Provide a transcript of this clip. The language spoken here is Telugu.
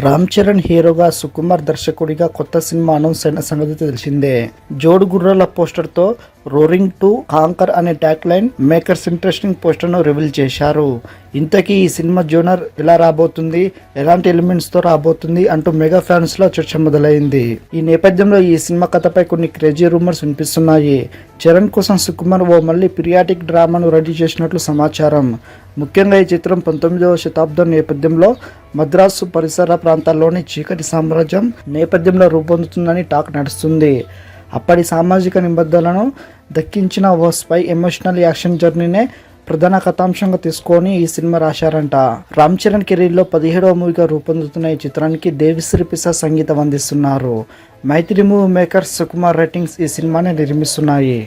రామ్ చరణ్ హీరోగా, సుకుమార్ దర్శకుడిగా కొత్త సినిమా అనౌన్స్ అయిన సంగతి తెలిసిందే. జోడు గుర్రాల పోస్టర్ తో రోరింగ్ టు కాంకర్ అనే tag line makers interesting poster ను రివీల్ చేశారు. ఇంతకీ ఈ సినిమా జోనర్ ఎలా రాబోతుంది, ఎలాంటి ఎలిమెంట్స్ తో రాబోతుంది అంటూ మెగా ఫ్యాన్స్ లో చర్చ మొదలైంది. ఈ నేపథ్యంలో ఈ సినిమా కథపై కొన్ని క్రేజీ రూమర్స్ వినిపిస్తున్నాయి. చరణ్ కోసం సుకుమార్ ఓ మళ్ళీ పీరియాడిక్ డ్రామాను రెడీ చేసినట్లు సమాచారం. ముఖ్యంగా ఈ చిత్రం 19వ శతాబ్దం నేపథ్యంలో మద్రాసు పరిసర ప్రాంతాల్లోని చీకటి సామ్రాజ్యం నేపథ్యంలో రూపొందుతుందని టాక్ నడుస్తుంది. అప్పటి సామాజిక నిబద్ధనలను దక్కించిన ఓ స్పై ఎమోషనల్ యాక్షన్ జర్నీనే ప్రధాన కథాంశంగా తీసుకొని ఈ సినిమా రాశారంట. రామ్ చరణ్ కెరీర్లో 17వ మూవీగా రూపొందుతున్న ఈ చిత్రానికి దేవిశ్రీ ప్రసాద్ సంగీతం అందిస్తున్నారు. మైత్రి మూవీ మేకర్స్ సుకుమార్ రైటింగ్స్ ఈ సినిమాని నిర్మిస్తున్నాయి.